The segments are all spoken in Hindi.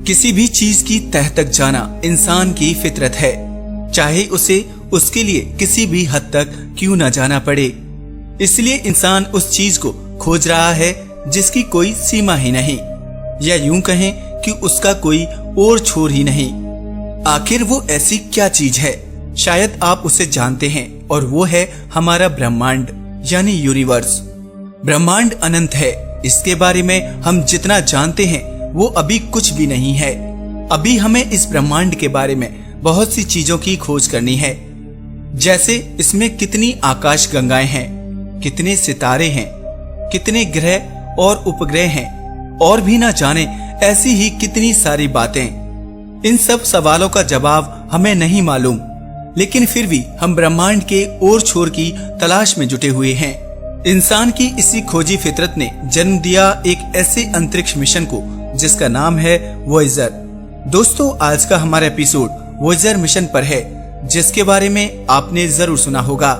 किसी भी चीज की तह तक जाना इंसान की फितरत है, चाहे उसे उसके लिए किसी भी हद तक क्यों न जाना पड़े। इसलिए इंसान उस चीज को खोज रहा है जिसकी कोई सीमा ही नहीं, या यूं कहें कि उसका कोई और छोर ही नहीं। आखिर वो ऐसी क्या चीज है? शायद आप उसे जानते हैं, और वो है हमारा ब्रह्मांड यानी यूनिवर्स। ब्रह्मांड अनंत है, इसके बारे में हम जितना जानते हैं वो अभी कुछ भी नहीं है। अभी हमें इस ब्रह्मांड के बारे में बहुत सी चीजों की खोज करनी है, जैसे इसमें कितनी आकाश गंगाएं हैं, कितने सितारे हैं, कितने ग्रह और उपग्रह हैं, और भी ना जाने ऐसी ही कितनी सारी बातें। इन सब सवालों का जवाब हमें नहीं मालूम, लेकिन फिर भी हम ब्रह्मांड के ओर छोर की तलाश में जुटे हुए हैं। इंसान की इसी खोजी फितरत ने जन्म दिया एक ऐसे अंतरिक्ष मिशन को जिसका नाम है वॉयेजर। दोस्तों, आज का हमारा एपिसोड वॉयेजर मिशन पर है, जिसके बारे में आपने जरूर सुना होगा।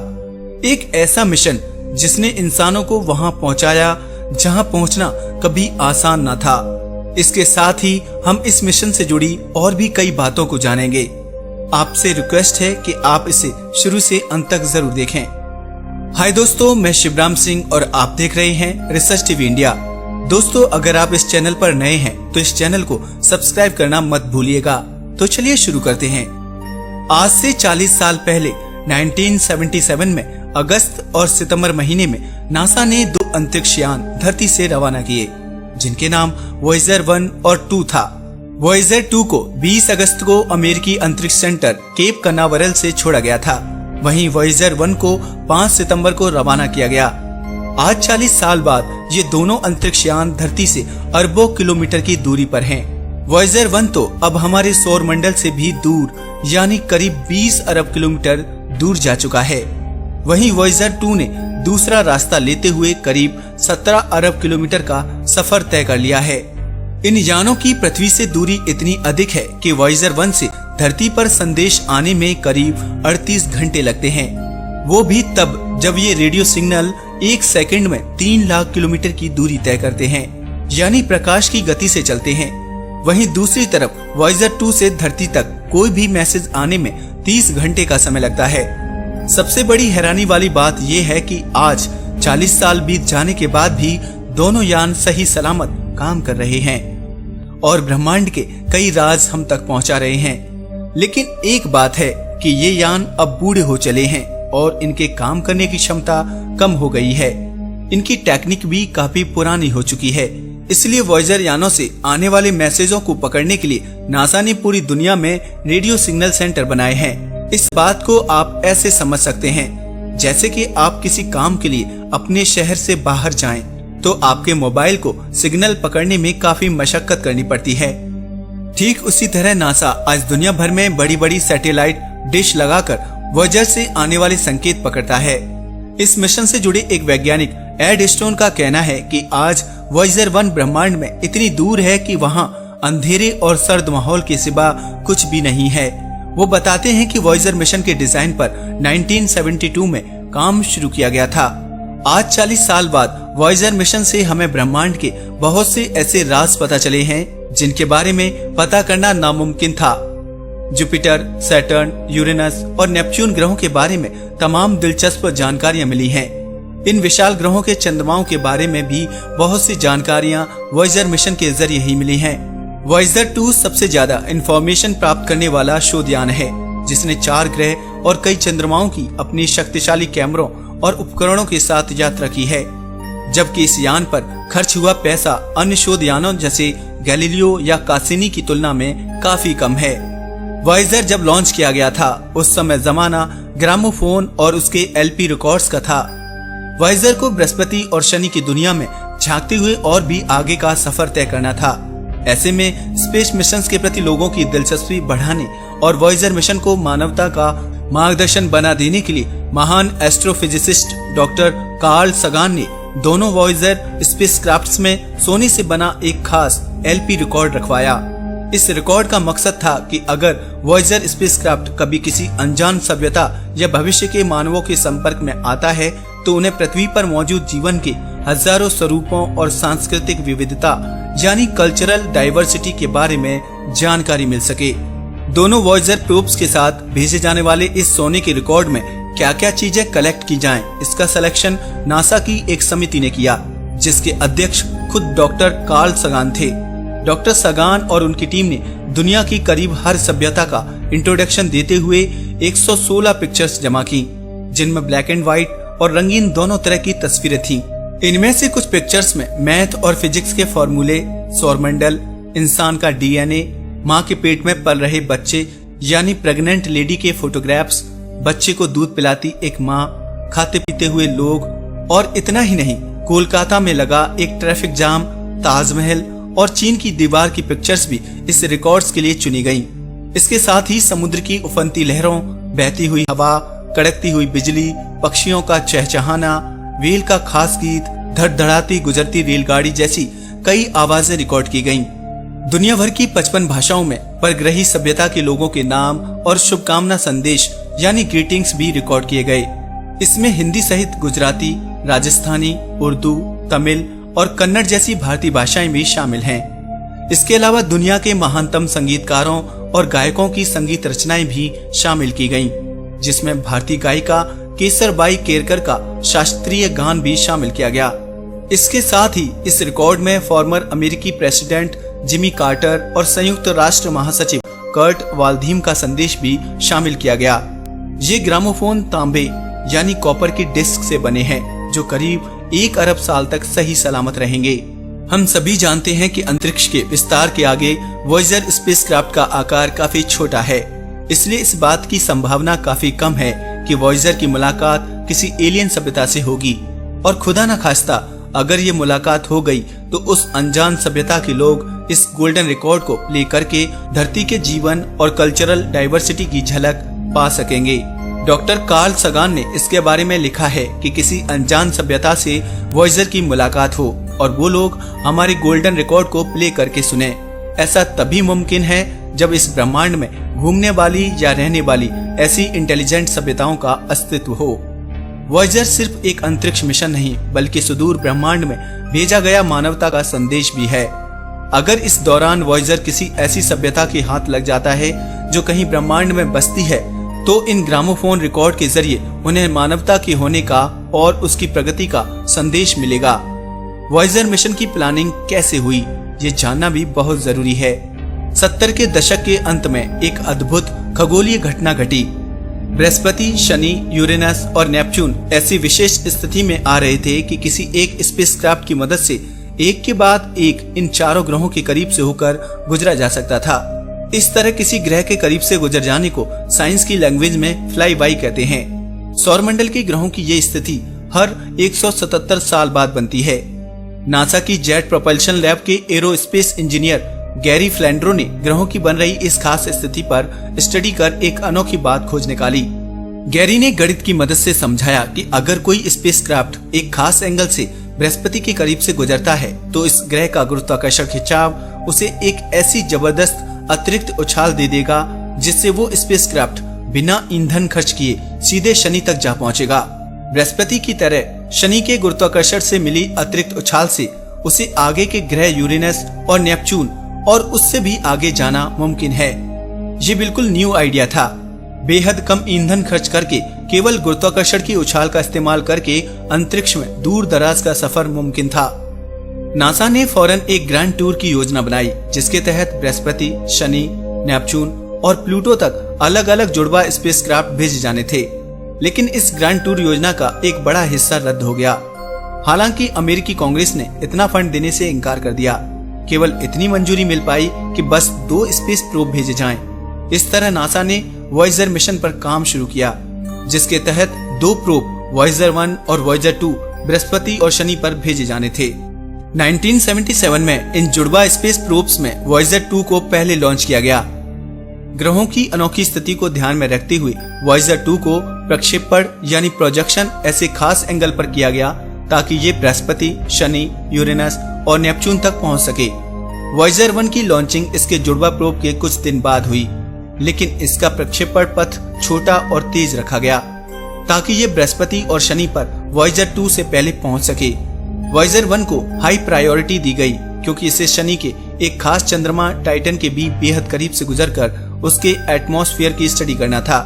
एक ऐसा मिशन जिसने इंसानों को वहां पहुंचाया जहां पहुंचना कभी आसान न था। इसके साथ ही हम इस मिशन से जुड़ी और भी कई बातों को जानेंगे। आपसे रिक्वेस्ट है कि आप इसे शुरू से अंत तक जरूर देखें। हाय दोस्तों, मैं शिवराम सिंह और आप देख रहे हैं रिसर्च टीवी इंडिया। दोस्तों, अगर आप इस चैनल पर नए हैं तो इस चैनल को सब्सक्राइब करना मत भूलिएगा। तो चलिए शुरू करते हैं। आज से 40 साल पहले 1977 में अगस्त और सितंबर महीने में नासा ने 2 अंतरिक्ष यान धरती से रवाना किए, जिनके नाम वॉयेजर 1 और 2 था। वॉयेजर 2 को 20 अगस्त को अमेरिकी अंतरिक्ष सेंटर केप कनावरल से छोड़ा गया था। वहीं वॉयेजर 1 को 5 सितंबर को रवाना किया गया। आज 40 साल बाद ये दोनों अंतरिक्ष यान धरती से अरबों किलोमीटर की दूरी पर हैं। वॉयेजर 1 तो अब हमारे सौर मंडल से भी दूर, यानी करीब 20 अरब किलोमीटर दूर जा चुका है। वहीं वॉयेजर 2 ने दूसरा रास्ता लेते हुए करीब 17 अरब किलोमीटर का सफर तय कर लिया है। इन यानों की पृथ्वी से दूरी इतनी अधिक है कि वॉयेजर 1 से धरती पर संदेश आने में करीब 38 घंटे लगते हैं, वो भी तब जब ये रेडियो सिग्नल 1 सेकंड में 3 लाख किलोमीटर की दूरी तय करते हैं, यानी प्रकाश की गति से चलते हैं। वहीं दूसरी तरफ वॉयेजर 2 से धरती तक कोई भी मैसेज आने में 30 घंटे का समय लगता है। सबसे बड़ी हैरानी वाली बात यह है कि आज 40 साल बीत जाने के बाद भी दोनों यान सही सलामत काम कर रहे हैं और ब्रह्मांड के कई राज हम तक पहुंचा रहे हैं। लेकिन एक बात है कि ये यान अब बूढ़े हो चले हैं और इनके काम करने की क्षमता कम हो गई है। इनकी टेक्निक भी काफी पुरानी हो चुकी है। इसलिए वॉयेजर यानों से आने वाले मैसेजों को पकड़ने के लिए नासा ने पूरी दुनिया में रेडियो सिग्नल सेंटर बनाए हैं। इस बात को आप ऐसे समझ सकते हैं, जैसे कि आप किसी काम के लिए अपने शहर से बाहर जाएं, तो आपके मोबाइल को सिग्नल पकड़ने में काफी मशक्कत करनी पड़ती है। ठीक उसी तरह नासा आज दुनिया भर में बड़ी बड़ी सैटेलाइट डिश लगाकर वॉयेजर से आने वाले संकेत पकड़ता है। इस मिशन से जुड़े एक वैज्ञानिक एड स्टोन का कहना है कि आज वॉयेजर 1 ब्रह्मांड में इतनी दूर है कि वहां अंधेरे और सर्द माहौल के सिवा कुछ भी नहीं है। वो बताते हैं कि वॉयेजर मिशन के डिजाइन पर 1972 में काम शुरू किया गया था। आज 40 साल बाद वॉयेजर मिशन से हमें ब्रह्मांड के बहुत से ऐसे राज पता चले हैं जिनके बारे में पता करना नामुमकिन था। जुपिटर, सैटर्न, यूरेनस और नेपच्यून ग्रहों के बारे में तमाम दिलचस्प जानकारियां मिली हैं। इन विशाल ग्रहों के चंद्रमाओं के बारे में भी बहुत सी जानकारियां वॉयेजर मिशन के जरिए ही मिली हैं। वॉयेजर 2 सबसे ज्यादा इंफॉर्मेशन प्राप्त करने वाला शोध यान है, जिसने 4 ग्रह और कई चंद्रमाओं की अपनी शक्तिशाली कैमरों और उपकरणों के साथ यात्रा की है। जबकि इस यान पर खर्च हुआ पैसा अन्य शोध यानों जैसे गैलीलियो या कासिनी की तुलना में काफी कम है। वॉयेजर जब लॉन्च किया गया था उस समय जमाना ग्रामोफोन और उसके LP रिकॉर्ड्स का था। वॉयेजर को बृहस्पति और शनि की दुनिया में झांकते हुए और भी आगे का सफर तय करना था। ऐसे में स्पेस मिशंस के प्रति लोगों की दिलचस्पी बढ़ाने और वॉयेजर मिशन को मानवता का मार्गदर्शन बना देने के लिए महान एस्ट्रोफिजिसिस्ट डॉक्टर कार्ल सगान ने दोनों वॉयेजर स्पेसक्राफ्ट्स में सोने से बना एक खास LP रिकॉर्ड रखवाया। इस रिकॉर्ड का मकसद था कि अगर वॉयेजर स्पेसक्राफ्ट कभी किसी अनजान सभ्यता या भविष्य के मानवों के संपर्क में आता है तो उन्हें पृथ्वी पर मौजूद जीवन के हजारों स्वरूपों और सांस्कृतिक विविधता यानी कल्चरल डाइवर्सिटी के बारे में जानकारी मिल सके। दोनों वॉयेजर प्रोब्स के साथ भेजे जाने वाले इस सोने के रिकॉर्ड में क्या क्या चीजें कलेक्ट की जाएं, इसका सिलेक्शन नासा की एक समिति ने किया, जिसके अध्यक्ष खुद डॉक्टर कार्ल सगान थे। डॉक्टर सगान और उनकी टीम ने दुनिया की करीब हर सभ्यता का इंट्रोडक्शन देते हुए 116 पिक्चर्स जमा की, जिनमें ब्लैक एंड व्हाइट और रंगीन दोनों तरह की तस्वीरें थीं। इनमें से कुछ पिक्चर्स में मैथ और फिजिक्स के फॉर्मूले, सौरमंडल, इंसान का डीएनए, माँ के पेट में पल रहे बच्चे यानी प्रेग्नेंट लेडी के फोटोग्राफ्स, बच्चे को दूध पिलाती एक माँ, खाते पीते हुए लोग, और इतना ही नहीं, कोलकाता में लगा एक ट्रैफिक जाम, ताजमहल और चीन की दीवार की पिक्चर्स भी इस रिकॉर्ड्स के लिए चुनी गईं। इसके साथ ही समुद्र की उफनती लहरों, बहती हुई हवा, कड़कती हुई बिजली, पक्षियों का चहचहाना, व्हेल का खास गीत, धड़धड़ाती गुजरती रेलगाड़ी जैसी कई आवाजें रिकॉर्ड की गईं। दुनिया भर की 55 भाषाओं में परग्रही सभ्यता के लोगों के नाम और शुभकामना संदेश यानी ग्रीटिंग्स भी रिकॉर्ड किए गए। इसमें हिंदी सहित गुजराती, राजस्थानी, उर्दू, तमिल और कन्नड़ जैसी भारतीय भाषाएं भी शामिल हैं। इसके अलावा दुनिया के महानतम संगीतकारों और गायकों की संगीत रचनाएं भी शामिल की गईं, जिसमें भारतीय गायिका केसरबाई केरकर का शास्त्रीय गान भी शामिल किया गया। इसके साथ ही इस रिकॉर्ड में फॉर्मर अमेरिकी प्रेसिडेंट जिमी कार्टर और संयुक्त राष्ट्र महासचिव कर्ट वाल्धीम का संदेश भी शामिल किया गया। ये ग्रामोफोन तांबे यानी कॉपर की डिस्क से बने हैं, जो करीब 1 अरब साल तक सही सलामत रहेंगे। हम सभी जानते हैं कि अंतरिक्ष के विस्तार के आगे वॉयेजर स्पेसक्राफ्ट का आकार काफी छोटा है, इसलिए इस बात की संभावना काफी कम है कि वॉयेजर की मुलाकात किसी एलियन सभ्यता से होगी। और खुदा न खास्ता अगर ये मुलाकात हो गई तो उस अनजान सभ्यता के लोग इस गोल्डन रिकॉर्ड को प्ले करके धरती के जीवन और कल्चरल डाइवर्सिटी की झलक पा सकेंगे। डॉक्टर कार्ल सगान ने इसके बारे में लिखा है कि किसी अनजान सभ्यता से वॉयेजर की मुलाकात हो और वो लोग हमारे गोल्डन रिकॉर्ड को प्ले करके सुने। ऐसा तभी मुमकिन है जब इस ब्रह्मांड में घूमने वाली या रहने वाली ऐसी इंटेलिजेंट सभ्यताओं का अस्तित्व हो। वॉयेजर सिर्फ एक अंतरिक्ष मिशन नहीं, बल्कि सुदूर ब्रह्मांड में भेजा गया मानवता का संदेश भी है। अगर इस दौरान वॉयेजर किसी ऐसी सभ्यता के हाथ लग जाता है जो कहीं ब्रह्मांड में बसती है, तो इन ग्रामोफोन रिकॉर्ड के जरिए उन्हें मानवता के होने का और उसकी प्रगति का संदेश मिलेगा। वॉयेजर मिशन की प्लानिंग कैसे हुई, ये जानना भी बहुत जरूरी है। 70 के दशक के अंत में एक अद्भुत खगोलीय घटना घटी। बृहस्पति, शनि, यूरेनस और नेपच्यून ऐसी विशेष स्थिति में आ रहे थे कि किसी एक स्पेसक्राफ्ट की मदद से एक के बाद एक इन चारों ग्रहों के करीब से होकर गुजरा जा सकता था। इस तरह किसी ग्रह के करीब से गुजर जाने को साइंस की लैंग्वेज में फ्लाई बाई कहते हैं। सौरमंडल के ग्रहों की ये स्थिति हर 177 साल बाद बनती है। नासा की जेट प्रोपल्शन लैब के एरोस्पेस इंजीनियर गैरी फ्लैंड्रो ने ग्रहों की बन रही इस खास स्थिति पर स्टडी कर एक अनोखी बात खोज निकाली। गैरी ने गणित की मदद से समझाया कि अगर कोई स्पेसक्राफ्ट एक खास एंगल से बृहस्पति के करीब से गुजरता है तो इस ग्रह का गुरुत्वाकर्षण खिंचाव उसे एक ऐसी जबरदस्त अतिरिक्त उछाल दे देगा जिससे वो स्पेसक्राफ्ट बिना ईंधन खर्च किए सीधे शनि तक जा पहुंचेगा। बृहस्पति की तरह शनि के गुरुत्वाकर्षण से मिली अतिरिक्त उछाल से उसे आगे के ग्रह यूरेनस और नेपच्यून और उससे भी आगे जाना मुमकिन है। ये बिल्कुल न्यू आइडिया था। बेहद कम ईंधन खर्च करके केवल गुरुत्वाकर्षण की उछाल का इस्तेमाल करके अंतरिक्ष में दूर दराज का सफर मुमकिन था। नासा ने फौरन एक ग्रैंड टूर की योजना बनाई, जिसके तहत बृहस्पति, शनि, नेपच्यून और प्लूटो तक अलग अलग जुड़वा स्पेसक्राफ्ट भेजे जाने थे। लेकिन इस ग्रैंड टूर योजना का एक बड़ा हिस्सा रद्द हो गया। हालांकि अमेरिकी कांग्रेस ने इतना फंड देने से इनकार कर दिया। केवल इतनी मंजूरी मिल पाई कि बस 2 स्पेस प्रोब भेजे जाएं। इस तरह नासा ने वॉयेजर मिशन पर काम शुरू किया, जिसके तहत 2 प्रोब वॉयेजर 1 और वॉयेजर 2 बृहस्पति और शनि पर भेजे जाने थे। 1977 में इन जुड़वा स्पेस प्रोब्स में वॉयेजर 2 को पहले लॉन्च किया गया। ग्रहों की अनोखी स्थिति को ध्यान में रखते हुए वॉयेजर 2 को प्रक्षेपण यानी प्रोजेक्शन ऐसे खास एंगल पर किया गया ताकि ये बृहस्पति, शनि, यूरेनस और नेपच्यून तक पहुंच सके। वॉयेजर 1 की लॉन्चिंग इसके जुड़वा प्रोब के कुछ दिन बाद हुई, लेकिन इसका प्रक्षेपण पथ छोटा और तेज रखा गया ताकि ये बृहस्पति और शनि पर वॉयेजर 2 से पहले पहुंच सके। वॉयेजर 1 को हाई प्रायोरिटी दी गई क्योंकि इसे शनि के एक खास चंद्रमा टाइटन के भी बेहद करीब से गुजरकर उसके एटमॉस्फेयर की स्टडी करना था।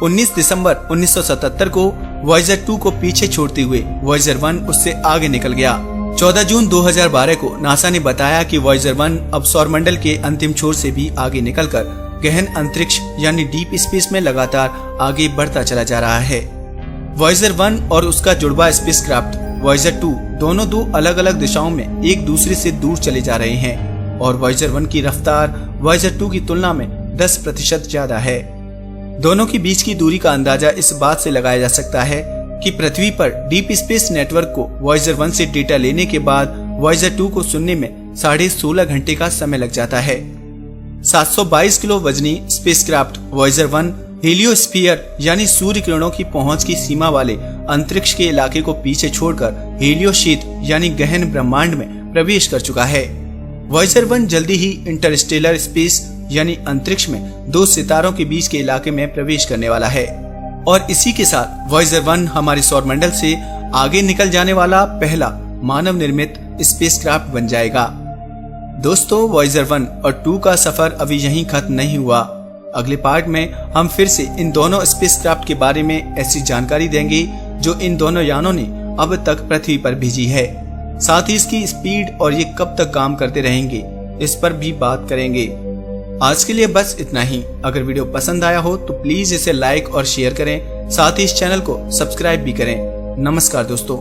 19 दिसंबर 1977 को वॉयेजर 2 को पीछे छोड़ते हुए वॉयेजर 1 उससे आगे निकल गया। 14 जून 2012 को नासा ने बताया कि वॉयेजर 1 अब सौरमंडल के अंतिम छोर से भी आगे निकलकर गहन अंतरिक्ष यानी डीप स्पेस में लगातार आगे बढ़ता चला जा रहा है। वॉयेजर 1 और उसका जुड़वा स्पेसक्राफ्ट वॉयेजर 2 दोनों दो अलग अलग दिशाओं में एक दूसरे से दूर चले जा रहे हैं और वॉयेजर 1 की रफ्तार वॉयेजर 2 की तुलना में 10% ज्यादा है। दोनों के बीच की दूरी का अंदाजा इस बात से लगाया जा सकता है कि पृथ्वी पर डीप स्पेस नेटवर्क को वॉयेजर 1 से डेटा लेने के बाद वॉयेजर 2 को सुनने में 16.5 घंटे का समय लग जाता है। 722 किलो वजनी स्पेसक्राफ्ट वॉयेजर 1 हेलियोस्फीयर यानी सूर्य किरणों की पहुंच की सीमा वाले अंतरिक्ष के इलाके को पीछे छोड़कर हेलियोशीत यानी गहन ब्रह्मांड में प्रवेश कर चुका है। वॉयेजर 1 जल्दी ही इंटरस्टेलर स्पेस यानी अंतरिक्ष में दो सितारों के बीच के इलाके में प्रवेश करने वाला है और इसी के साथ वॉयेजर 1 हमारे सौरमंडल से आगे निकल जाने वाला पहला मानव निर्मित स्पेसक्राफ्ट बन जाएगा। दोस्तों, वॉयेजर 1 और 2 का सफर अभी यहीं खत्म नहीं हुआ। अगले पार्ट में हम फिर से इन दोनों स्पेसक्राफ्ट के बारे में ऐसी जानकारी देंगे जो इन दोनों यानों ने अब तक पृथ्वी पर भेजी है। साथ ही इसकी स्पीड और ये कब तक काम करते रहेंगे इस पर भी बात करेंगे। आज के लिए बस इतना ही। अगर वीडियो पसंद आया हो तो प्लीज इसे लाइक और शेयर करें, साथ ही इस चैनल को सब्सक्राइब भी करें। नमस्कार दोस्तों।